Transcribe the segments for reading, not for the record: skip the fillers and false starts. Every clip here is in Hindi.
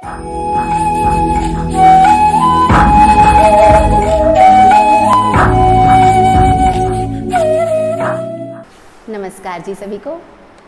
नमस्कार जी सभी को।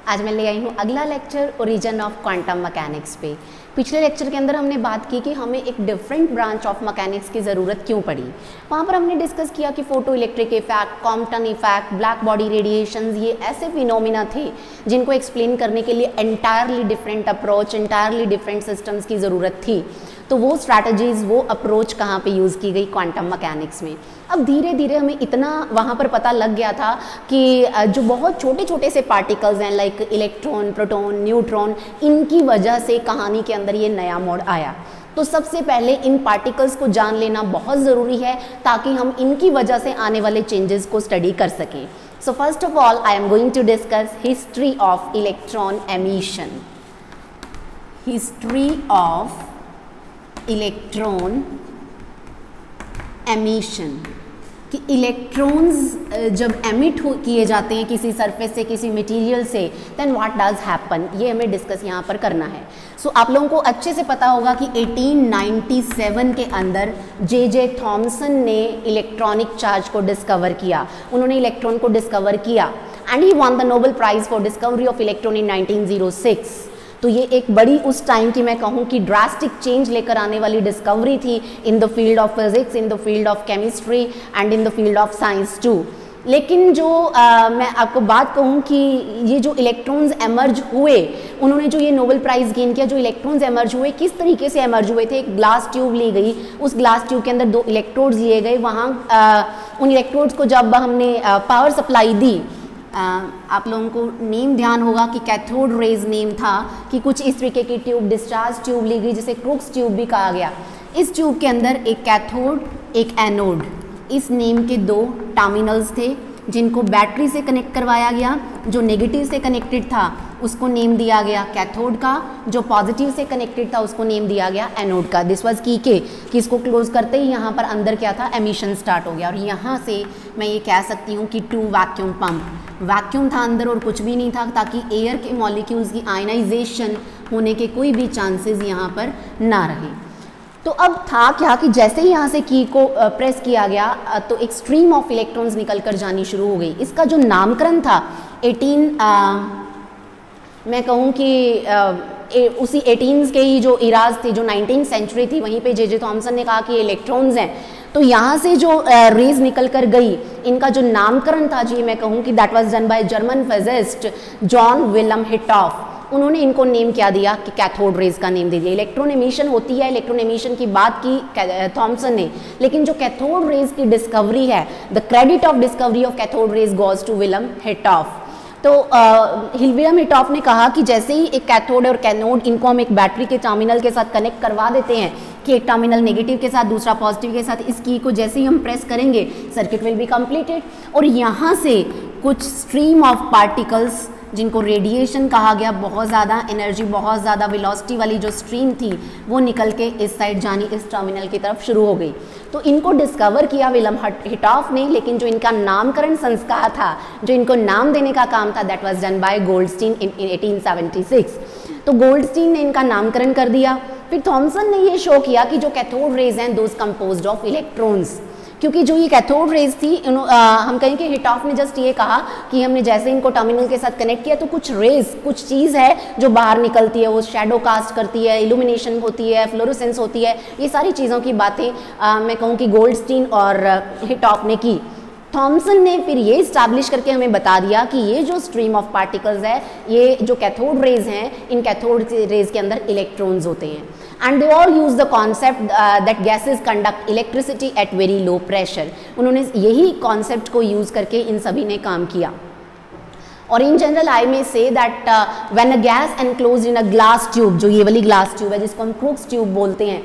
आज मैं ले आई हूँ अगला lecture origin of quantum mechanics पे। पिछले लेक्चर के अंदर हमने बात की कि हमें एक डिफरेंट ब्रांच ऑफ मैकेनिक्स की ज़रूरत क्यों पड़ी। वहाँ पर हमने डिस्कस किया कि photo electric effect, Compton effect, black body radiations, ये ऐसे फिनोमिना थे जिनको एक्सप्लेन करने के लिए entirely different approach, entirely different systems की ज़रूरत थी। तो वो स्ट्रैटेजीज़, वो अप्रोच कहाँ पे यूज़ की गई क्वांटम मैकेनिक्स में। अब धीरे धीरे हमें इतना वहाँ पर पता लग गया था कि जो बहुत छोटे छोटे से पार्टिकल्स हैं लाइक इलेक्ट्रॉन, प्रोटॉन, न्यूट्रॉन, इनकी वजह से कहानी के अंदर ये नया मोड़ आया। तो सबसे पहले इन पार्टिकल्स को जान लेना बहुत ज़रूरी है ताकि हम इनकी वजह से आने वाले चेंजेस को स्टडी कर सकें। So first of all I am going to discuss history of electron emission. History of electron emission कि इलेक्ट्रॉन्स जब एमिट किए जाते हैं किसी सरफेस से, किसी मटेरियल से, देन व्हाट डज हैपन, ये हमें डिस्कस यहाँ पर करना है। सो आप लोगों को अच्छे से पता होगा कि 1897 के अंदर जे थॉमसन ने इलेक्ट्रॉनिक चार्ज को डिस्कवर किया। उन्होंने इलेक्ट्रॉन को डिस्कवर किया and he won the Nobel prize for discovery of electron in 1906। तो ये एक बड़ी उस टाइम की मैं कहूँ कि ड्रास्टिक चेंज लेकर आने वाली डिस्कवरी थी in the field of physics, in the field of chemistry and in the field of science too. लेकिन जो मैं आपको बात कहूँ कि ये जो इलेक्ट्रॉन्स एमर्ज हुए, उन्होंने जो ये नोबेल प्राइज़ गेन किया, जो इलेक्ट्रॉन्स एमर्ज हुए किस तरीके से एमर्ज हुए थे। एक ग्लास ट्यूब ली गई, उस ग्लास ट्यूब के अंदर 2 इलेक्ट्रोड्स लिए गए। वहाँ उन इलेक्ट्रोड्स को जब हमने पावर सप्लाई दी, आप लोगों को नेम ध्यान होगा कि कैथोड रेज नेम था कि कुछ इस तरीके की ट्यूब, डिस्चार्ज ट्यूब ली गई जिसे क्रूक्स ट्यूब भी कहा गया। इस ट्यूब के अंदर एक कैथोड, एक एनोड, इस नेम के 2 टर्मिनल्स थे जिनको बैटरी से कनेक्ट करवाया गया। जो नेगेटिव से कनेक्टेड था उसको नेम दिया गया कैथोड का, जो पॉजिटिव से कनेक्टेड था उसको नेम दिया गया एनोड का। दिस वाज की के कि इसको क्लोज करते ही यहाँ पर अंदर क्या था, एमिशन स्टार्ट हो गया। और यहाँ से मैं ये कह सकती हूँ कि 2 वैक्यूम पंप, वैक्यूम था अंदर और कुछ भी नहीं था, ताकि एयर के मॉलिक्यूल्स की आयनाइजेशन होने के कोई भी चांसेस यहाँ पर ना रहे। तो अब था क्या कि जैसे ही यहाँ से की को प्रेस किया गया तो एक स्ट्रीम ऑफ इलेक्ट्रॉन्स निकल कर जानी शुरू हो गई। इसका जो नामकरण था मैं कहूँ कि उसी 18 के ही जो इराज थे, जो 19th सेंचुरी थी, वहीं पे जे थॉमसन ने कहा कि इलेक्ट्रॉन्स हैं। तो यहाँ से जो रेज निकल कर गई, इनका जो नामकरण था जी, मैं कहूँ कि that was done by German physicist John Wilhelm Hittorf. उन्होंने इनको नेम क्या दिया कि कैथोड रेज का नेम दे दिया। इलेक्ट्रॉन एमिशन होती है, इलेक्ट्रॉन एमिशन की बात की थॉमसन ने, लेकिन जो कैथोड रेज की डिस्कवरी है, the credit of discovery of cathode rays goes to Wilhelm Hittorf. तो विलम हिटॉफ ने कहा कि जैसे ही एक कैथोड और कैनोड, इनको हम एक बैटरी के टर्मिनल के साथ कनेक्ट करवा देते हैं कि एक टर्मिनल नेगेटिव के साथ, दूसरा पॉजिटिव के साथ, इस की को जैसे ही हम प्रेस करेंगे सर्किट विल बी कंप्लीटेड। और यहाँ से कुछ स्ट्रीम ऑफ पार्टिकल्स जिनको रेडिएशन कहा गया, बहुत ज़्यादा एनर्जी, बहुत ज़्यादा वेलोसिटी वाली जो स्ट्रीम थी, वो निकल के इस साइड जानी, इस टर्मिनल की तरफ शुरू हो गई। तो इनको डिस्कवर किया विलम हिटॉफ ने, लेकिन जो इनका नामकरण संस्कार था, जो इनको नाम देने का काम था, that was done by Goldstein in 1876। तो गोल्डस्टीन ने इनका नामकरण कर दिया। फिर थॉमसन ने ये शो किया कि जो कैथोड रेज हैं दोज कंपोज्ड ऑफ इलेक्ट्रॉन्स, क्योंकि जो ये कैथोड रेज थी, हम कहें कि हिटॉफ ने जस्ट ये कहा कि हमने जैसे इनको टर्मिनल के साथ कनेक्ट किया तो कुछ रेज, कुछ चीज़ है जो बाहर निकलती है, वो शैडो कास्ट करती है, इल्यूमिनेशन होती है, फ्लोरोसेंस होती है, ये सारी चीज़ों की बातें मैं कहूँ कि गोल्डस्टीन और हिटॉफ ने की। थॉमसन ने फिर ये इस्टेब्लिश करके हमें बता दिया कि ये जो स्ट्रीम ऑफ पार्टिकल्स है, ये जो कैथोड रेज हैं, इन कैथोड रेज के अंदर इलेक्ट्रॉन्स होते हैं। And they all use the concept that gases conduct electricity at very low pressure. उन्होंने यही कॉन्सेप्ट को यूज करके इन सभी ने काम किया। और in general I may say that when a gas enclosed in a glass tube, जो ये वाली ग्लास ट्यूब है जिसको हम क्रूक्स ट्यूब बोलते हैं,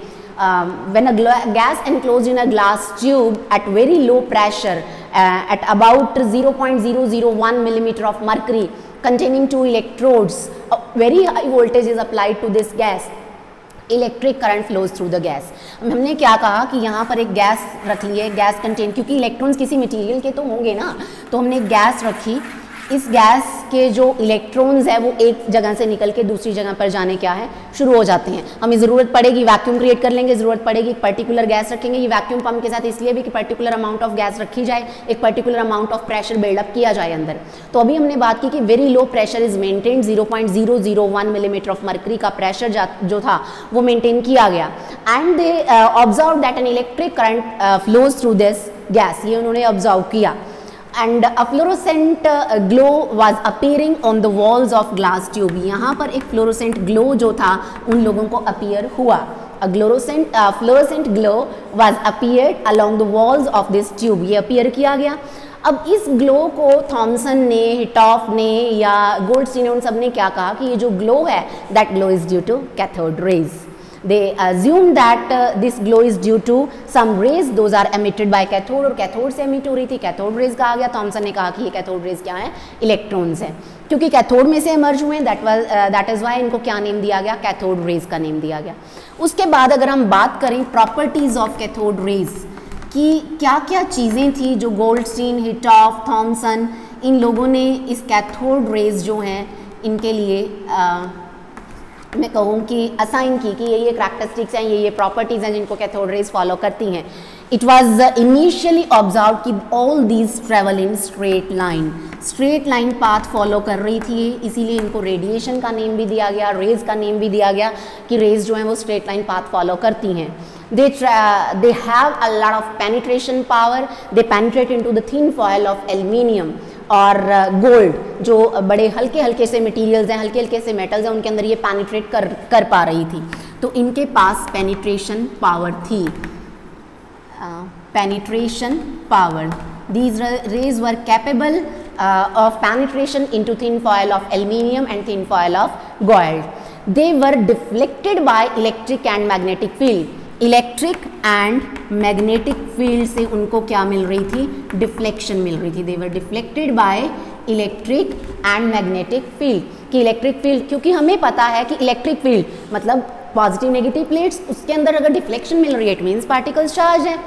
when a gas enclosed in a glass tube at very low pressure at about 0.001 millimeter of mercury containing 2 electrodes, a very high voltage is applied to this gas, electric current flows through the gas. हमने क्या कहा कि यहाँ पर एक गैस रख ली है, गैस कंटेन, क्योंकि इलेक्ट्रॉन्स किसी मटेरियल के तो होंगे ना, तो हमने एक गैस रखी इस गैस के जो इलेक्ट्रॉन्स है वो एक जगह से निकल के दूसरी जगह पर जाने क्या है शुरू हो जाते हैं। हमें ज़रूरत पड़ेगी वैक्यूम क्रिएट कर लेंगे, ज़रूरत पड़ेगी एक पर्टिकुलर गैस रखेंगे। ये वैक्यूम पंप के साथ इसलिए भी कि पर्टिकुलर अमाउंट ऑफ गैस रखी जाए, एक particular amount of pressure buildup किया जाए अंदर। तो अभी हमने बात की कि very low pressure is maintained, 0.001 millimetre of mercury का प्रेशर जो था वो मेंटेन किया गया। And they observe that an electric current flows through this gas, ये उन्होंने ऑब्जर्व किया। And a fluorescent glow was appearing on the walls of glass tube, यहाँ पर एक fluorescent glow जो था उन लोगों को appear हुआ। A fluorescent glow was appeared along the walls of this tube, ये appear किया गया। अब इस ग्लो को थॉमसन ने, हिटॉफ ने या गोल्डस्टीन ने, उन सब ने क्या कहा कि ये जो ग्लो है that glow is due to cathode rays. They assume that this glow is due to some rays, those are emitted by cathode, और कैथोड से एमिट हो रही थी, कैथोड रेज कहा गया। थॉमसन ने कहा कि ये कैथोड रेज क्या है, इलेक्ट्रॉन्स है, क्योंकि कैथोड में से इमर्ज हुए, दैट इज वाई इनको क्या नेम दिया गया, कैथोड रेज का नेम दिया गया। उसके बाद अगर हम बात करें प्रॉपर्टीज ऑफ कैथोड रेज कि क्या क्या चीज़ें थी जो गोल्डस्टीन, हिटॉफ, थॉमसन इन लोगों ने इस कैथोड रेज जो हैं इनके लिए मैं कहूँ कि असाइन की कि ये करैक्टरिस्टिक्स हैं, ये प्रॉपर्टीज़ हैं जिनको कैथोड रेज फॉलो करती हैं। इट वाज इनिशियली ऑब्जर्व कि all these travel in straight line path follow कर रही थी, इसीलिए इनको रेडिएशन का नेम भी दिया गया, रेज का नेम भी दिया गया कि रेज जो हैं वो स्ट्रेट लाइन पाथ फॉलो करती हैं। they have a lot of penetration power, they penetrate into the thin foil of aluminium और गोल्ड, जो बड़े हल्के हल्के से मटेरियल्स हैं, हल्के हल्के से मेटल्स हैं, उनके अंदर ये पेनिट्रेट कर पा रही थी। तो इनके पास पेनिट्रेशन पावर थी, penetration power. These rays were capable of penetration into thin foil of aluminium and thin foil of gold. They were deflected by electric and magnetic field. Electric and magnetic field से उनको क्या मिल रही थी, डिफ्लेक्शन मिल रही थी। They were deflected by electric and magnetic field. कि इलेक्ट्रिक फील्ड, क्योंकि हमें पता है कि इलेक्ट्रिक फील्ड मतलब पॉजिटिव नेगेटिव प्लेट्स, उसके अंदर अगर डिफ्लेक्शन मिल रही है इट मीन्स पार्टिकल्स चार्ज है।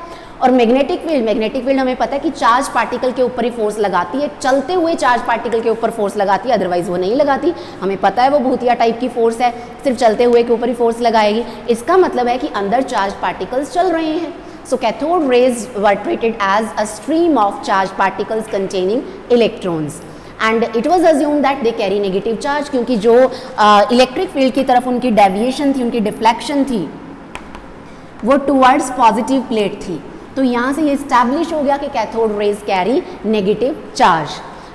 और मैग्नेटिक फील्ड हमें पता है कि चार्ज पार्टिकल के ऊपर ही फोर्स लगाती है, चलते हुए चार्ज पार्टिकल के ऊपर फोर्स लगाती है, अदरवाइज वो नहीं लगाती। हमें पता है वो भूतिया टाइप की फोर्स है, सिर्फ चलते हुए के ऊपर ही फोर्स लगाएगी। इसका मतलब है कि अंदर चार्ज पार्टिकल्स चल रहे हैं। So cathode rays were treated as a stream of charge particles containing electrons and it was assume that they carry negative charge, क्योंकि जो इलेक्ट्रिक फील्ड की तरफ उनकी डेविएशन थी, उनकी डिफ्लेक्शन थी, वो टूवर्ड्स पॉजिटिव प्लेट थी। तो यहाँ से ये इस्टेब्लिश हो गया कि cathode rays carry negative charge.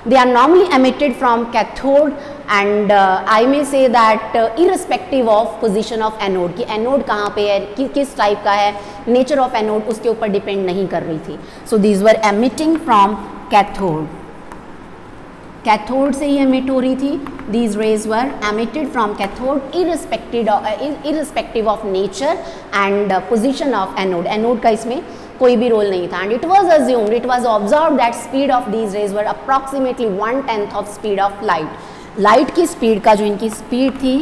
They are normally emitted from cathode and I may say that irrespective of position of anode, कि एनोड कहाँ पे है, किस टाइप का है, नेचर ऑफ एनोड उसके ऊपर डिपेंड नहीं कर रही थी। So these were emitting from cathode, cathode से ही एमिट हो रही थी। These raise were emitted from cathode irrespective of nature and position of anode. Anode का इसमें कोई भी रोल नहीं था। And it was assumed, it was observe that speed of these raise were approximately 1/10 of speed of light. Light की स्पीड का जो इनकी स्पीड थी,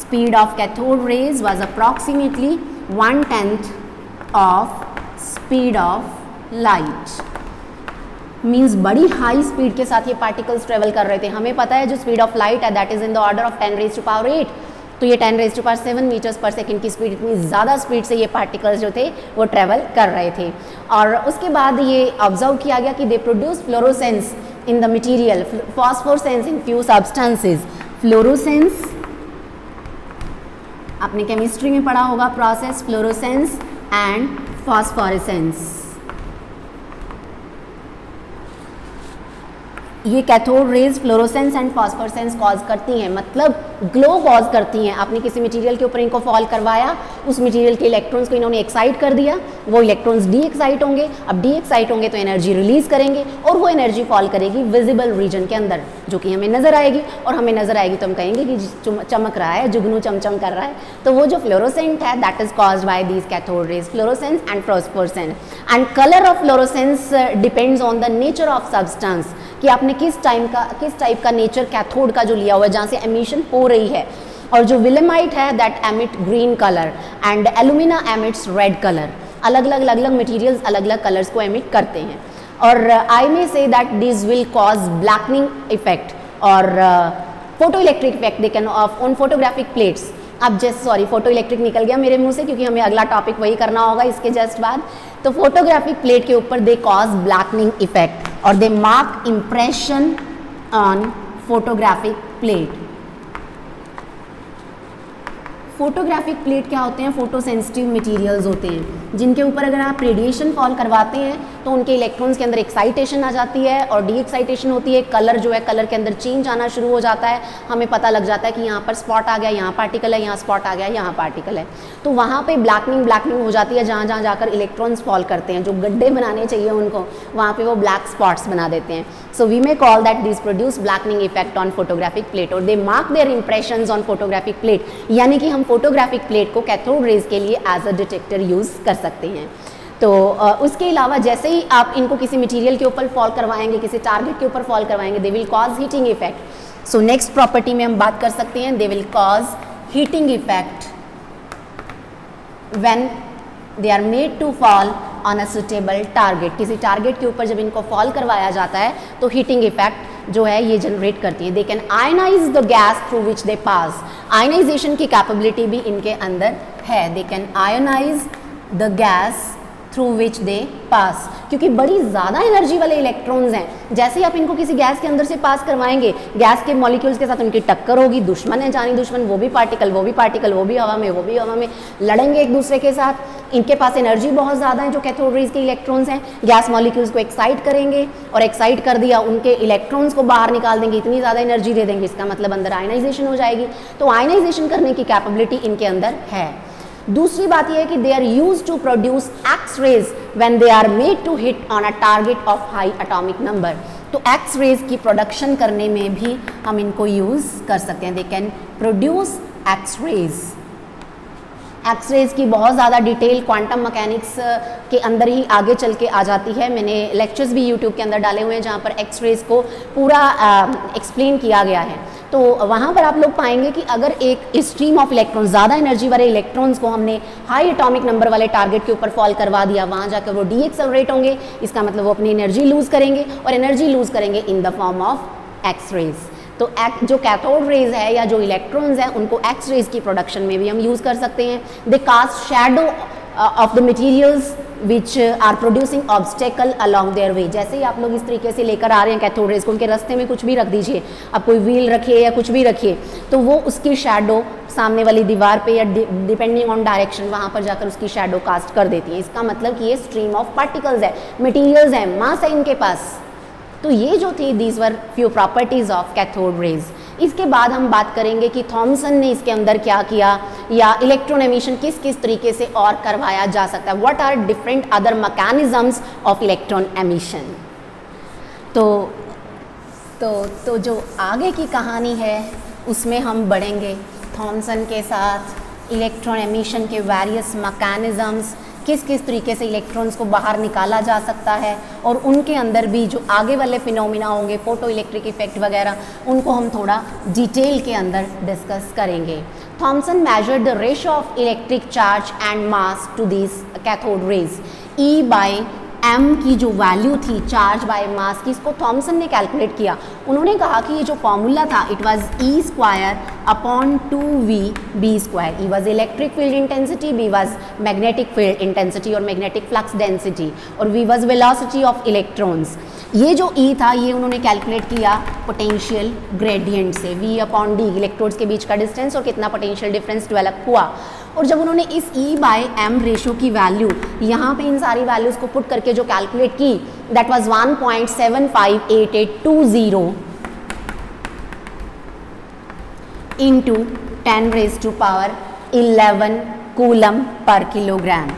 speed of cathode raise was approximately 1/10 of speed of light. Means बड़ी हाई स्पीड के साथ ये पार्टिकल्स ट्रेवल कर रहे थे। हमें पता है जो स्पीड ऑफ लाइट है that is in the order of 10⁻⁸, तो ये 10⁻⁷ मीटर्स पर सेकेंड की स्पीड, इतनी ज़्यादा स्पीड से ये पार्टिकल्स जो थे वो ट्रेवल कर रहे थे। और उसके बाद ये ऑब्जर्व किया गया कि they produce fluorescence in the material, phosphorescence in few substances. Fluorescence आपने केमिस्ट्री में पढ़ा होगा प्रोसेस, फ्लोरोसेंस एंड फॉस्फोरेसेंस। ये cathode rays fluorescence and phosphorescence cause करती हैं, मतलब ग्लो कॉज करती हैं। आपने किसी मटेरियल के ऊपर इनको फॉल करवाया, उस मटेरियल के इलेक्ट्रॉन्स को इन्होंने एक्साइट कर दिया, वो इलेक्ट्रॉन्स डी एक्साइट होंगे। अब डी एक्साइट होंगे तो एनर्जी रिलीज करेंगे और वो एनर्जी फॉल करेगी विजिबल रीजन के अंदर, जो कि हमें नजर आएगी। और हमें नजर आएगी तो हम कहेंगे कि चमक रहा है, जुगनू चमचम कर रहा है। तो वो जो फ्लोरोसेंट है that is caused by these cathode rays, fluorescence and phosphorescence. And colour of fluorescence depends on the nature of substance, कि आपने किस टाइप का नेचर कैथोड का जो लिया हुआ है जहाँ से एमिशन हो रही है। और जो विलेमाइट है that emit green colour and alumina emits red colour. अलग अलग मटेरियल्स अलग अलग कलर्स को एमिट करते हैं। और I may say that this will cause blackening effect और photo electric effect they can on photographic plates. अब जस्ट सॉरी फोटो इलेक्ट्रिक निकल गया मेरे मुंह से क्योंकि हमें अगला टॉपिक वही करना होगा इसके जस्ट बाद। तो फोटोग्राफिक प्लेट के ऊपर दे कॉज ब्लैकनिंग इफेक्ट और they mark impression on photographic plate. Photographic plate क्या होते हैं? फोटो सेंसिटिव मटेरियल्स होते हैं जिनके ऊपर अगर आप रेडिएशन फॉल करवाते हैं तो उनके इलेक्ट्रॉन्स के अंदर एक्साइटेशन आ जाती है और डी एक्साइटेशन होती है, कलर जो है कलर के अंदर चेंज आना शुरू हो जाता है, हमें पता लग जाता है कि यहाँ पर स्पॉट आ गया, यहाँ पार्टिकल है, यहाँ स्पॉट आ गया, यहाँ पार्टिकल है। तो वहाँ पे ब्लैकनिंग हो जाती है, जहाँ जाकर इलेक्ट्रॉन्स फॉल करते हैं, जो गड्ढे बनाने चाहिए उनको वहाँ पे वो ब्लैक स्पॉट्स बना देते हैं। So we may call that this produce blackening effect on photographic plate और they mark their impressions on photographic plate, यानी कि हम फोटोग्राफिक प्लेट को कैथोड रेज के लिए एज अ डिटेक्टर यूज़ कर सकते हैं। तो उसके अलावा जैसे ही आप इनको किसी मटेरियल के ऊपर फॉल करवाएंगे, किसी टारगेट के ऊपर फॉल करवाएंगे, they will cause heating effect. So next property में हम बात कर सकते हैं, they will cause heating effect when they are made to fall on a suitable target. किसी टारगेट के ऊपर जब इनको फॉल करवाया जाता है तो हीटिंग इफेक्ट जो है ये जनरेट करती है। They can ionize the gas through which they pass, ionization की कैपेबिलिटी भी इनके अंदर है। They can ionize the gas through which they pass, क्योंकि बड़ी ज़्यादा एनर्जी वाले इलेक्ट्रॉन्स हैं, जैसे ही आप इनको किसी गैस के अंदर से पास करवाएंगे, गैस के मॉलिक्यूल्स के साथ उनकी टक्कर होगी, दुश्मन है जानी दुश्मन, वो भी पार्टिकल, वो भी पार्टिकल, वो भी हवा में, वो भी हवा में लड़ेंगे एक दूसरे के साथ। इनके पास एनर्जी बहुत ज़्यादा है, जो कैथोड रेज के इलेक्ट्रॉन्स हैं, गैस मॉलिक्यूल्स को एक्साइट करेंगे और एक्साइट कर दिया, उनके इलेक्ट्रॉन्स को बाहर निकाल देंगे, इतनी ज़्यादा एनर्जी दे देंगे, इसका मतलब अंदर आयनाइजेशन हो जाएगी। तो आयनाइजेशन करने की कैपेबिलिटी इनके अंदर है। दूसरी बात यह है कि they are used to produce X rays when they are made to hit on a target of high atomic number. तो एक्स रेज की प्रोडक्शन करने में भी हम इनको यूज कर सकते हैं। They can produce X rays. X rays की बहुत ज़्यादा डिटेल क्वांटम मैकेनिक्स के अंदर ही आगे चल के आ जाती है। मैंने लेक्चर्स भी यूट्यूब के अंदर डाले हुए हैं जहाँ पर एक्स रेज को पूरा एक्सप्लेन किया गया है। तो वहाँ पर आप लोग पाएंगे कि अगर एक स्ट्रीम ऑफ इलेक्ट्रॉन्स, ज़्यादा एनर्जी वाले इलेक्ट्रॉन्स को हमने हाई एटॉमिक नंबर वाले टारगेट के ऊपर फॉल करवा दिया, वहाँ जाकर वो डी एक्सेलरेट होंगे, इसका मतलब वो अपनी एनर्जी लूज़ करेंगे और एनर्जी लूज़ करेंगे in the form of X rays. तो जो कैथोड रेज है या जो इलेक्ट्रॉन्स हैं उनको एक्स रेज की प्रोडक्शन में भी हम यूज़ कर सकते हैं। They cast shadow of the materials which are producing obstacle along their way. जैसे ही आप लोग इस तरीके से लेकर आ रहे हैं कैथोड रेज को, उनके रास्ते में कुछ भी रख दीजिए, आप कोई व्हील रखिए या कुछ भी रखिए, तो वो उसकी शैडो सामने वाली दीवार पे या डिपेंडिंग ऑन डायरेक्शन वहाँ पर जाकर उसकी शैडो कास्ट कर देती है। इसका मतलब कि ये स्ट्रीम ऑफ पार्टिकल्स है, मटीरियल्स हैं, मास है इनके पास। तो ये जो थी these were few properties of cathode raise. इसके बाद हम बात करेंगे कि थॉमसन ने इसके अंदर क्या किया या इलेक्ट्रॉन एमिशन किस किस तरीके से और करवाया जा सकता है। What are different other mechanisms of electron emission. तो जो आगे की कहानी है उसमें हम बढ़ेंगे थॉमसन के साथ इलेक्ट्रॉन एमिशन के वेरियस मैकेनिज्म्स, किस किस तरीके से इलेक्ट्रॉन्स को बाहर निकाला जा सकता है और उनके अंदर भी जो आगे वाले फिनोमिना होंगे, फोटो इलेक्ट्रिक इफेक्ट वगैरह, उनको हम थोड़ा डिटेल के अंदर डिस्कस करेंगे। Thomson measured the ratio of electric charge and mass to this cathode rays. E by M की जो वैल्यू थी चार्ज बाय मास की, इसको थॉमसन ने कैलकुलेट किया। उन्होंने कहा कि ये जो फॉर्मूला था it was E square upon 2v B square. E was electric field intensity, B was magnetic field intensity और मैग्नेटिक फ्लक्स डेंसिटी, और V was velocity of electrons. ये जो ई था ये उन्होंने कैलकुलेट किया पोटेंशियल ग्रेडियंट से, v अपॉन डी, इलेक्ट्रोड्स के बीच का डिस्टेंस और कितना पोटेंशियल डिफरेंस डेवलप हुआ। और जब उन्होंने इस E बाय एम रेशो की वैल्यू यहाँ पे इन सारी वैल्यूज़ को पुट करके जो कैलकुलेट की, that was 1.758820 into 10⁻11 coulomb per kilogram.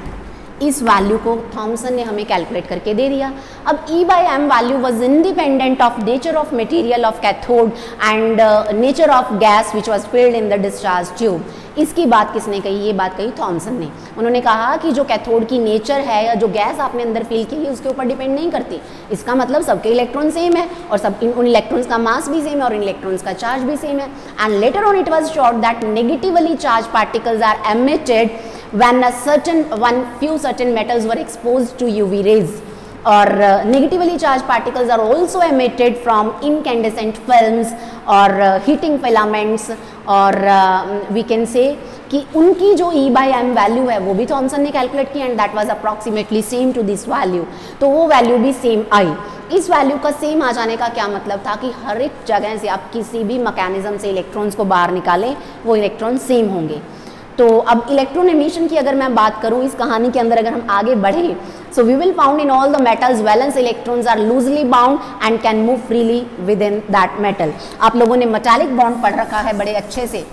इस वैल्यू को थॉमसन ने हमें कैलकुलेट करके दे दिया। अब E by M value was independent of nature of material of cathode and nature of gas which was filled in the discharge tube. इसकी बात किसने कही? ये बात कही थॉमसन ने। उन्होंने कहा कि जो कैथोड की नेचर है या जो गैस आपने अंदर फिल की है उसके ऊपर डिपेंड नहीं करती। इसका मतलब सबके इलेक्ट्रॉन सेम है और सब उन इलेक्ट्रॉन्स का मास भी सेम है और इन इलेक्ट्रॉन्स का चार्ज भी सेम है। And later on it was showed that negatively charge particles are emitted when few certain metals were exposed to UV rays। और negatively charge particles are also emitted from incandescent films और हीटिंग फिलामेंट्स, और वी कैन से कि उनकी जो E/m वैल्यू है वो भी थॉमसन ने कैलकुलेट की, and that was approximately same to this value, तो वो वैल्यू भी सेम आई। इस वैल्यू का सेम आ जाने का क्या मतलब था कि हर एक जगह से आप किसी भी मैकेनिज्म से इलेक्ट्रॉन्स को बाहर निकालें वो इलेक्ट्रॉन सेम होंगे। तो अब इलेक्ट्रॉन एमिशन की अगर मैं बात करूं इस कहानी के अंदर, अगर हम आगे बढ़े, so we will found in all the metals valence electrons are loosely bound and can move freely within that metal. आप लोगों ने मेटालिक बॉन्ड पढ़ रखा है बड़े अच्छे से।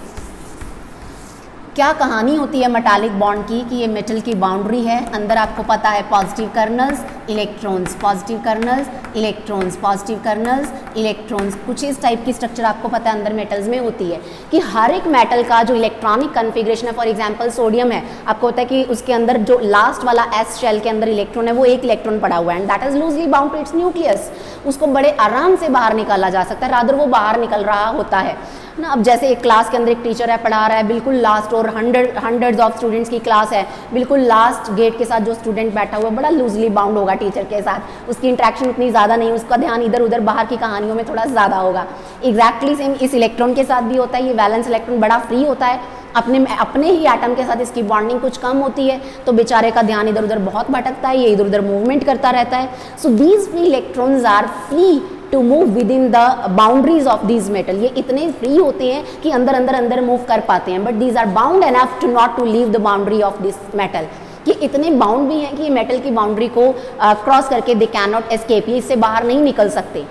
क्या कहानी होती है मेटालिक बॉन्ड की कि ये मेटल की बाउंड्री है, अंदर आपको पता है positive colonel's electrons, positive colonel's electrons, positive colonel's electrons, कुछ इस टाइप की स्ट्रक्चर आपको पता है अंदर मेटल्स में होती है कि हर एक मेटल का जो इलेक्ट्रॉनिक कन्फिग्रेशन है, फॉर एग्जांपल सोडियम है, आपको पता है कि उसके अंदर जो लास्ट वाला एस शेल के अंदर इलेक्ट्रॉन है वो एक इलेक्ट्रॉन पड़ा हुआ है, and that is loosely bound to its nucleus. उसको बड़े आराम से बाहर निकाला जा सकता है, रादर वो बाहर निकल रहा होता है ना। अब जैसे एक क्लास के अंदर एक टीचर है, पढ़ा रहा है बिल्कुल लास्ट, और हंड्रेड्स ऑफ स्टूडेंट्स की क्लास है, बिल्कुल लास्ट गेट के साथ जो स्टूडेंट बैठा हुआ है बड़ा लूजली बाउंड होगा टीचर के साथ, उसकी इंटरेक्शन उतनी ज़्यादा नहीं, उसका ध्यान इधर उधर बाहर की कहानियों में थोड़ा ज़्यादा होगा। एग्जैक्टली सेम इस इलेक्ट्रॉन के साथ भी होता है, ये वैलेंस इलेक्ट्रॉन बड़ा फ्री होता है, अपने ही एटम के साथ इसकी बॉन्डिंग कुछ कम होती है, तो बेचारे का ध्यान इधर उधर बहुत भटकता है, ये इधर उधर मूवमेंट करता रहता है। So these free electrons are free to move within the boundaries of these metal. ये इतने फ्री होते हैं कि अंदर अंदर अंदर मूव कर पाते हैं, but these are bound enough to not to leave the boundary of this metal. ये इतने बाउंड भी हैं कि ये मेटल की बाउंड्री को क्रॉस करके दे कैन नॉट एस्केप, ये इससे बाहर नहीं निकल सकते।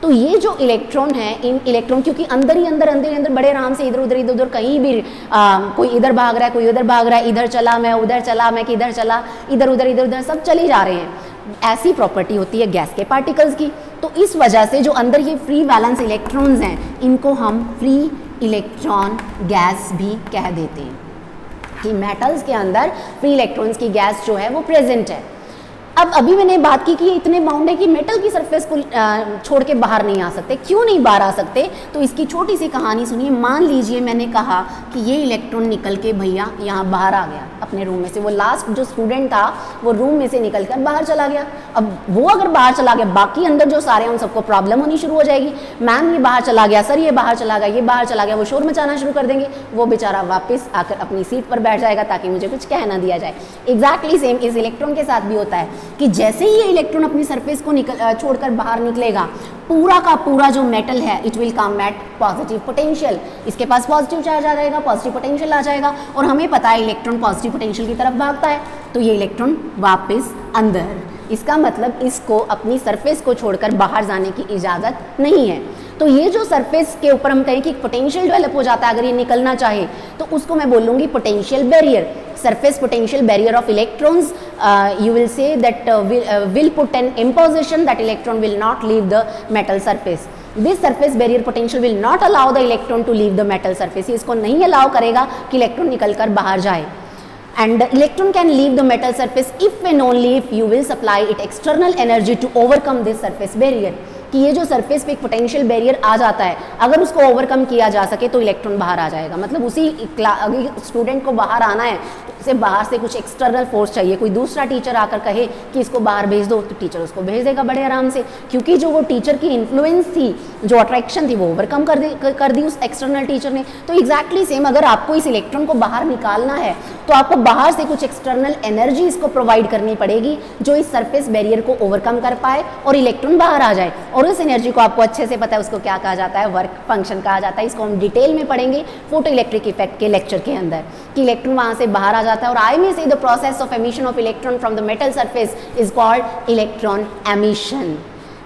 तो ये जो इलेक्ट्रॉन है, इन इलेक्ट्रॉन क्योंकि अंदर ही अंदर बड़े आराम से इधर उधर कहीं भी कोई इधर भाग रहा है, कोई उधर भाग रहा है, इधर चला मैं उधर चला मैं किधर चला, इधर उधर सब चले जा रहे हैं। ऐसी प्रॉपर्टी होती है गैस के पार्टिकल्स की। तो इस वजह से जो अंदर ये फ्री वैलेंस इलेक्ट्रॉन्स हैं इनको हम फ्री इलेक्ट्रॉन गैस भी कह देते हैं, कि मेटल्स के अंदर फ्री इलेक्ट्रॉन्स की गैस जो है वो प्रेजेंट है। अब अभी मैंने बात की कि ये इतने बाउंड है कि मेटल की सरफेस को छोड़ के बाहर नहीं आ सकते। क्यों नहीं बाहर आ सकते? तो इसकी छोटी सी कहानी सुनिए। मान लीजिए मैंने कहा कि ये इलेक्ट्रॉन निकल के भैया यहाँ बाहर आ गया अपने रूम में से, वो लास्ट जो स्टूडेंट था वो रूम में से निकल कर बाहर चला गया। अब वो अगर बाहर चला गया, बाकी अंदर जो सारे हैं उन सबको प्रॉब्लम होनी शुरू हो जाएगी। मैम ये बाहर चला गया, सर ये बाहर चला गया, ये बाहर चला गया, वो शोर मचाना शुरू कर देंगे। वो बेचारा वापस आकर अपनी सीट पर बैठ जाएगा ताकि मुझे कुछ कह ना दिया जाए। एग्जैक्टली सेम इस इलेक्ट्रॉन के साथ भी होता है कि जैसे ही ये इलेक्ट्रॉन अपनी सरफेस को छोड़कर बाहर निकलेगा, पूरा का पूरा जो मेटल है it will come at positive potential. इसके पास पॉजिटिव चार्ज आ जाएगा, पॉजिटिव पोटेंशियल आ जाएगा, और हमें पता है इलेक्ट्रॉन पॉजिटिव पोटेंशियल की तरफ भागता है, तो ये इलेक्ट्रॉन वापस अंदर। इसका मतलब इसको अपनी सरफेस को छोड़कर बाहर जाने की इजाज़त नहीं है। तो ये जो सरफेस के ऊपर हम कहें कि पोटेंशियल डेवलप हो जाता है अगर ये निकलना चाहे, तो उसको मैं बोलूँगी potential barrier, surface potential barrier of electrons. You will say that will put an imposition that electron will not leave the metal surface. This surface barrier potential will not allow the electron to leave the metal surface. इसको नहीं allow करेगा कि इलेक्ट्रॉन निकलकर बाहर जाए। And the electron can leave the metal surface if and only if you will supply it external energy to overcome this surface barrier. कि ये जो सरफेस पे एक पोटेंशियल बैरियर आ जाता है, अगर उसको ओवरकम किया जा सके तो इलेक्ट्रॉन बाहर आ जाएगा। मतलब उसी स्टूडेंट को बाहर आना है तो उसे बाहर से कुछ एक्सटर्नल फोर्स चाहिए। कोई दूसरा टीचर आकर कहे कि इसको बाहर भेज दो, तो टीचर उसको भेज देगा बड़े आराम से, क्योंकि जो वो टीचर की इन्फ्लुएंस थी, जो अट्रैक्शन थी, वो ओवरकम कर दी उस एक्सटर्नल टीचर ने। तो एग्जैक्टली सेम अगर आपको इस इलेक्ट्रॉन को बाहर निकालना है तो आपको बाहर से कुछ एक्सटर्नल एनर्जी इसको प्रोवाइड करनी पड़ेगी जो इस सरफेस बैरियर को ओवरकम कर पाए और इलेक्ट्रॉन बाहर आ जाए। और उस एनर्जी को आपको अच्छे से पता है, उसको क्या कहा जाता है, वर्क फंक्शन कहा जाता है। इसको हम डिटेल में पढ़ेंगे फोटो इलेक्ट्रिक इफेक्ट के लेक्चर के अंदर कि इलेक्ट्रॉन वहां से बाहर आ जाता है। और I may say the process of emission of electron from the metal surface is called electron emission.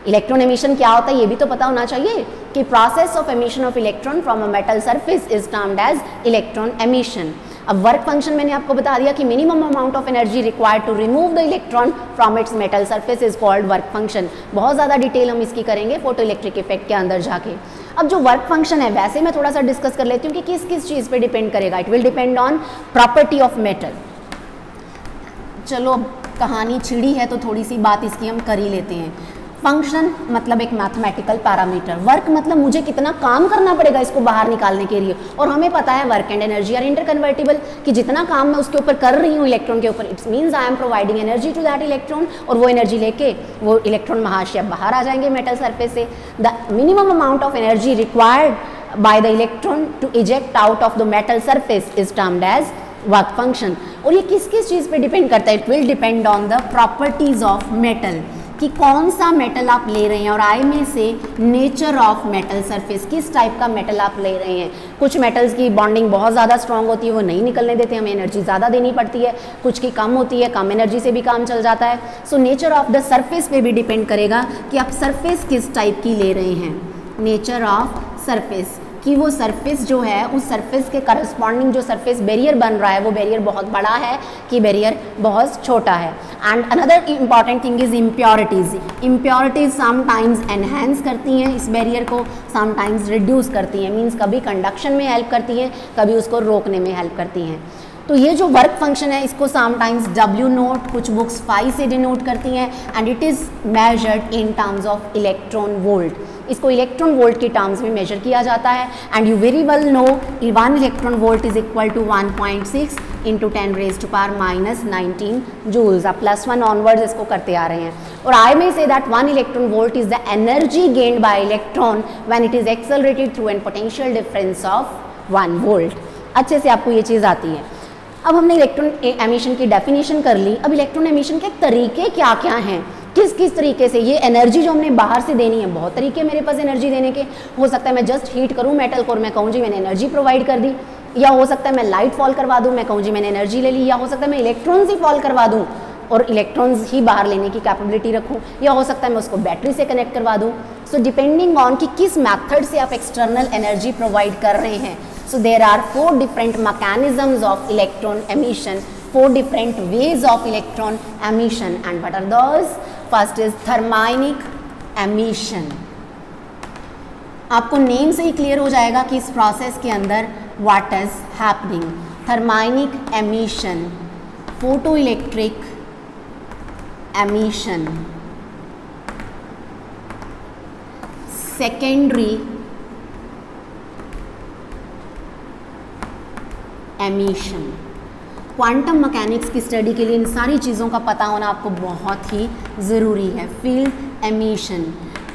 Electron emission क्या होता है ये भी तो पता होना चाहिए कि process of emission of electron from a metal surface is termed as electron emission. अब वर्क फंक्शन मैंने आपको बता दिया कि minimum amount of energy required to remove the electron from its metal surface is called work function. बहुत ज़्यादा डिटेल हम इसकी करेंगे फोटो इलेक्ट्रिक इफेक्ट के अंदर जाके। अब जो वर्क फंक्शन है वैसे मैं थोड़ा सा डिस्कस कर लेती हूँ कि किस किस चीज़ पे डिपेंड करेगा। It will depend on property of metal. चलो अब कहानी छिड़ी है तो थोड़ी सी बात इसकी हम कर ही लेते हैं। फंक्शन मतलब एक मैथमेटिकल पैरामीटर, वर्क मतलब मुझे कितना काम करना पड़ेगा इसको बाहर निकालने के लिए, और हमें पता है वर्क एंड एनर्जी आर इंटरकन्वर्टिबल, कि जितना काम मैं उसके ऊपर कर रही हूँ इलेक्ट्रॉन के ऊपर, it's means I am providing energy to that electron, और वो एनर्जी लेके वो इलेक्ट्रॉन महाशय बाहर आ जाएंगे मेटल सरफेस से। The minimum amount of energy required by the electron to eject out of the metal surface is termed as work function. और ये किस किस चीज़ पे डिपेंड करता है? It will depend on the properties of metal, कि कौन सा मेटल आप ले रहे हैं, और आई में से नेचर ऑफ मेटल सरफेस, किस टाइप का मेटल आप ले रहे हैं। कुछ मेटल्स की बॉन्डिंग बहुत ज़्यादा स्ट्रांग होती है, वो नहीं निकलने देते, हमें एनर्जी ज़्यादा देनी पड़ती है, कुछ की कम होती है, कम एनर्जी से भी काम चल जाता है। So nature of the surface पे भी डिपेंड करेगा कि आप सरफेस किस टाइप की ले रहे हैं। नेचर ऑफ सरफेस, कि वो सरफेस जो है उस सरफेस के करस्पॉन्डिंग जो सरफेस बैरियर बन रहा है वो बैरियर बहुत बड़ा है कि बैरियर बहुत छोटा है। And another important thing is impurities. Impurities sometimes enhance करती हैं इस बैरियर को, समटाइम्स रिड्यूस करती हैं, मीन्स कभी कंडक्शन में हेल्प करती हैं, कभी उसको रोकने में हेल्प करती हैं। तो ये जो वर्क फंक्शन है इसको समटाइम्स W नोट, कुछ बुक्स फाई से डिनोट करती हैं, and it is measured in terms of electron volt. इसको इलेक्ट्रॉन वोल्ट के टर्म्स में मेजर किया जाता है। And you very well know 1 electron volt is equal to 1.6 into 10⁻⁻19 joules. आप +1 ऑनवर्ड्स इसको करते आ रहे हैं। और I may say that 1 electron volt is the energy gained by electron when it is accelerated through an potential difference of 1 volt. अच्छे से आपको ये चीज़ आती है। अब हमने इलेक्ट्रॉन एमिशन की डेफिनेशन कर ली। अब इलेक्ट्रॉन एमिशन के तरीके क्या क्या हैं, किस किस तरीके से ये एनर्जी जो हमने बाहर से देनी है, बहुत तरीके मेरे पास एनर्जी देने के। हो सकता है मैं जस्ट हीट करूं मेटल को और मैं कहूँ जी मैंने एनर्जी प्रोवाइड कर दी, या हो सकता है मैं लाइट फॉल करवा दूं, मैं कहूँ जी मैंने एनर्जी ले ली, या हो सकता है मैं इलेक्ट्रॉन्स ही फॉल करवा दूं और इलेक्ट्रॉन्स ही बाहर लेने की कैपेबिलिटी रखूं, या हो सकता है मैं उसको बैटरी से कनेक्ट करवा दूं। सो डिपेंडिंग ऑन कि किस मैथड से आप एक्सटर्नल एनर्जी प्रोवाइड कर रहे हैं। So there are 4 different mechanisms of electron emission, 4 different ways of electron emission, and what are those? First is thermionic emission. आपको नेम से ही क्लियर हो जाएगा कि इस प्रोसेस के अंदर what is happening. Thermionic emission, photoelectric emission, secondary emission. Quantum mechanics की स्टडी के लिए इन सारी चीज़ों का पता होना आपको बहुत ही ज़रूरी है। फील्ड एमिशन,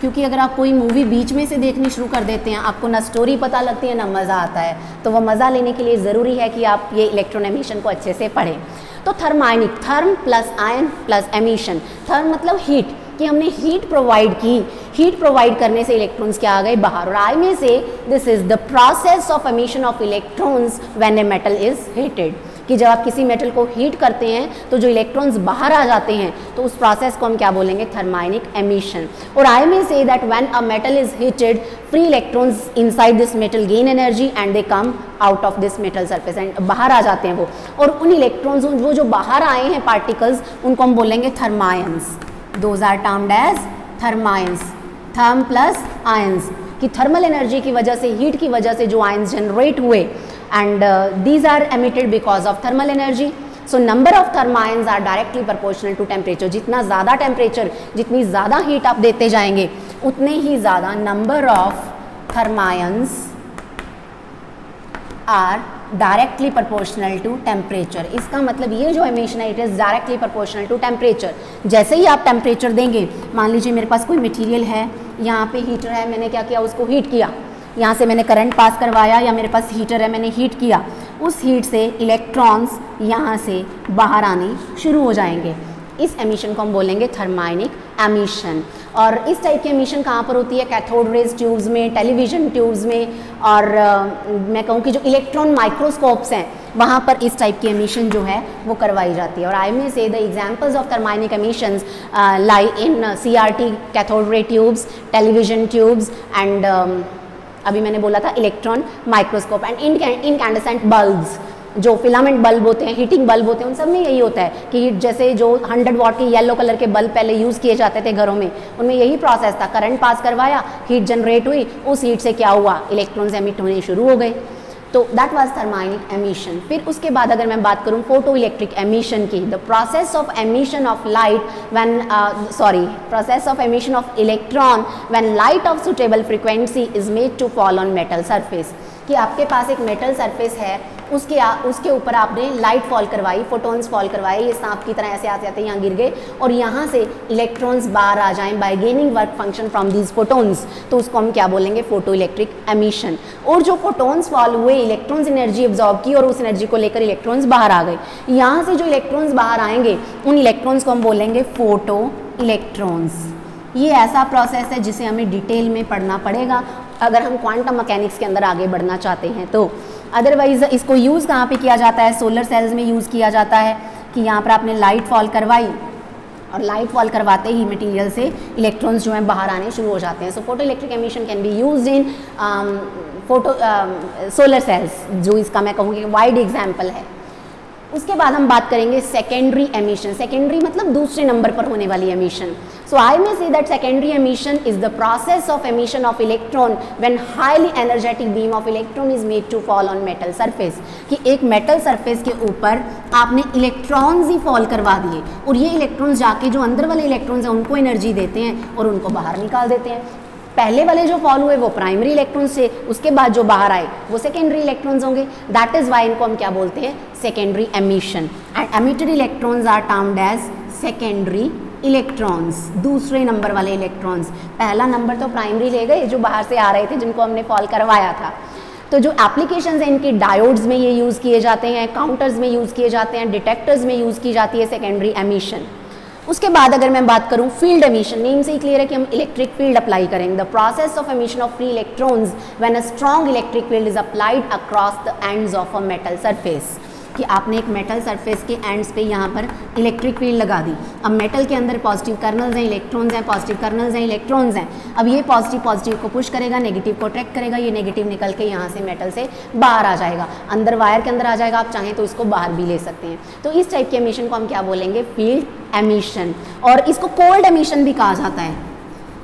क्योंकि अगर आप कोई मूवी बीच में से देखनी शुरू कर देते हैं, आपको ना स्टोरी पता लगती है ना मज़ा आता है, तो वो मज़ा लेने के लिए ज़रूरी है कि आप ये इलेक्ट्रॉन एमिशन को अच्छे से पढ़ें। तो thermionic, therm plus ion plus emission. Therm मतलब हीट, कि हमने हीट प्रोवाइड की, हीट प्रोवाइड करने से इलेक्ट्रॉन्स क्या आ गए बाहर। और आई में से this is the process of emission of electrons when a metal is heated, कि जब आप किसी मेटल को हीट करते हैं तो जो इलेक्ट्रॉन्स बाहर आ जाते हैं तो उस प्रोसेस को हम क्या बोलेंगे? Thermionic emission. और I may say that when a metal is heated, free electrons inside this metal gain energy and they come out of this metal surface, and बाहर आ जाते हैं वो। और उन इलेक्ट्रॉन्स वो जो बाहर आए हैं पार्टिकल्स, उनको हम बोलेंगे थर्मायंस। Those are termed as thermions, therm plus ions, कि थर्मल एनर्जी की वजह से, हीट की वजह से जो आयंस जनरेट हुए, and these are emitted because of thermal energy. So number of thermions are directly proportional to temperature. जितना ज़्यादा टेम्परेचर, जितनी ज़्यादा हीट आप देते जाएंगे, उतने ही ज़्यादा number of thermions are directly proportional to temperature. इसका मतलब ये जो एमिशन है it is directly proportional to temperature. जैसे ही आप टेम्परेचर देंगे, मान लीजिए मेरे पास कोई मटेरियल है, यहाँ पे हीटर है, मैंने क्या किया? उसको हीट किया, यहाँ से मैंने करंट पास करवाया, या मेरे पास हीटर है, मैंने हीट किया, उस हीट से इलेक्ट्रॉन्स यहाँ से बाहर आने शुरू हो जाएंगे। इस एमिशन को हम बोलेंगे थर्माइनिक एमिशन। और इस टाइप की एमिशन कहाँ पर होती है? कैथोड रेज ट्यूब्स में, टेलीविज़न ट्यूब्स में, और मैं कहूँ कि जो इलेक्ट्रॉन माइक्रोस्कोप्स हैं वहाँ पर इस टाइप की एमिशन जो है वो करवाई जाती है। और I may say the examples of thermionic emissions lie in CRT cathode ray tubes, television tubes, and अभी मैंने बोला था electron microscope, and incandescent bulbs, जो फिलामेंट बल्ब होते हैं, हीटिंग बल्ब होते हैं, उन सब में यही होता है कि जैसे जो 100 वाट के येलो कलर के बल्ब पहले यूज़ किए जाते थे घरों में, उनमें यही प्रोसेस था। करंट पास करवाया, हीट जनरेट हुई, उस हीट से क्या हुआ? इलेक्ट्रॉन्स एमिट होने शुरू हो गए। तो दैट वाज थर्मिक एमिशन। फिर उसके बाद अगर मैं बात करूं फोटो इलेक्ट्रिक एमिशन की, the process of emission of light when process of emission of electron when light of suitable frequency is made to fall on metal surface, कि आपके पास एक मेटल सरफेस है, उसके ऊपर आपने लाइट फॉल करवाई, फोटॉन्स फॉल करवाए, ये सांप की तरह ऐसे आते आते यहाँ गिर गए और यहाँ से इलेक्ट्रॉन्स बाहर आ जाएं bye gaining work function from these photons, तो उसको हम क्या बोलेंगे, फोटो इलेक्ट्रिक एमिशन। और जो फोटॉन्स फॉल हुए, इलेक्ट्रॉन्स एनर्जी एब्जॉर्ब की और उस एनर्जी को लेकर इलेक्ट्रॉन्स बाहर आ गए, यहाँ से जो इलेक्ट्रॉन्स बाहर आएंगे उन इलेक्ट्रॉन्स को हम बोलेंगे फोटो इलेक्ट्रॉन्स। ये ऐसा प्रोसेस है जिसे हमें डिटेल में पढ़ना पड़ेगा अगर हम क्वांटम मैकेनिक्स के अंदर आगे बढ़ना चाहते हैं तो। अदरवाइज इसको यूज़ कहाँ पे किया जाता है, सोलर सेल्स में यूज़ किया जाता है कि यहाँ पर आपने लाइट फॉल करवाई और लाइट फॉल करवाते ही मटेरियल से इलेक्ट्रॉन्स जो हैं बाहर आने शुरू हो जाते हैं। So photo electric emission can be used in solar cells, जो इसका मैं कहूँगी वाइड एग्जाम्पल है। उसके बाद हम बात करेंगे सेकेंडरी एमिशन। सेकेंडरी मतलब दूसरे नंबर पर होने वाली emission. So I may say that secondary emission is the process of emission of electron when highly energetic beam of electron is made to fall on metal surface, कि एक मेटल सरफेस के ऊपर आपने इलेक्ट्रॉन्स ही फॉल करवा दिए और ये इलेक्ट्रॉन्स जाके जो अंदर वाले इलेक्ट्रॉन्स हैं उनको एनर्जी देते हैं और उनको बाहर निकाल देते हैं। पहले वाले जो फॉल हुए वो प्राइमरी इलेक्ट्रॉन्स थे, उसके बाद जो बाहर आए वो सेकेंडरी इलेक्ट्रॉन्स होंगे। दैट इज वाई इनको हम क्या बोलते हैं, secondary emission. And emitted electrons are termed as secondary electrons, दूसरे नंबर वाले इलेक्ट्रॉन्स। पहला नंबर तो प्राइमरी ले गए जो बाहर से आ रहे थे, जिनको हमने फॉल करवाया था। तो जो एप्लीकेशंस हैं इनके डायोड्स में ये यूज़ किए जाते हैं, काउंटर्स में यूज़ किए जाते हैं, डिटेक्टर्स में यूज़ की जाती है सेकेंडरी एमिशन। उसके बाद अगर मैं बात करूं फील्ड एमिशन, नेम से ही क्लियर है कि हम इलेक्ट्रिक फील्ड अप्लाई करेंगे। The process of emission of free electrons when a strong electric field is applied across the ends of a metal surface, कि आपने एक मेटल सरफेस के एंड्स पे यहाँ पर इलेक्ट्रिक फील्ड लगा दी। अब मेटल के अंदर पॉजिटिव कर्नल्स हैं, इलेक्ट्रॉन्स हैं, पॉजिटिव कर्नल्स हैं, इलेक्ट्रॉन्स हैं। अब ये पॉजिटिव को पुश करेगा, नेगेटिव को अट्रैक्ट करेगा, ये नेगेटिव निकल के यहाँ से मेटल से बाहर आ जाएगा, अंदर वायर के अंदर आ जाएगा। आप चाहें तो इसको बाहर भी ले सकते हैं। तो इस टाइप के एमिशन को हम क्या बोलेंगे, फील्ड एमिशन। और इसको कोल्ड एमिशन भी कहा जाता है।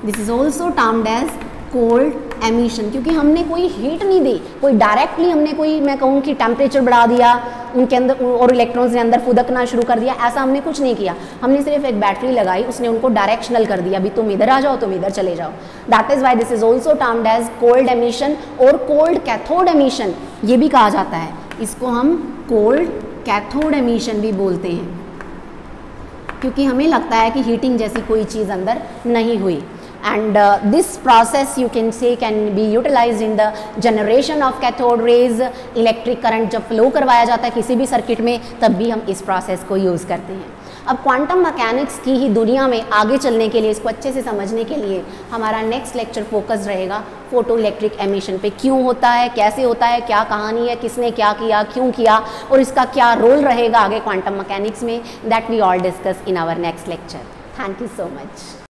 This is also termed as cold emission, क्योंकि हमने कोई हीट नहीं दी, कोई डायरेक्टली हमने कोई, मैं कहूँ कि टेम्परेचर बढ़ा दिया उनके अंदर और इलेक्ट्रॉन्स ने अंदर फुदकना शुरू कर दिया, ऐसा हमने कुछ नहीं किया। हमने सिर्फ एक बैटरी लगाई, उसने उनको डायरेक्शनल कर दिया, अभी तुम इधर आ जाओ, तुम इधर चले जाओ। That is why this is also termed as cold emission. और कोल्ड कैथोड एमिशन ये भी कहा जाता है, इसको हम कोल्ड कैथोड एमिशन भी बोलते हैं, क्योंकि हमें लगता है कि हीटिंग जैसी कोई चीज़ अंदर नहीं हुई। And this process you can say can be utilized in the generation of cathode rays। Electric current जब फ्लो करवाया जाता है किसी भी सर्किट में, तब भी हम इस प्रोसेस को यूज़ करते हैं। अब क्वांटम मैकेनिक्स की ही दुनिया में आगे चलने के लिए, इसको अच्छे से समझने के लिए हमारा नेक्स्ट लेक्चर फोकस रहेगा फोटो इलेक्ट्रिक एमिशन पे। क्यों होता है, कैसे होता है, क्या कहानी है, किसने क्या किया, क्यों किया और इसका क्या रोल रहेगा आगे क्वांटम मैकेनिक्स में, that we all discuss in our next lecture. Thank you so much.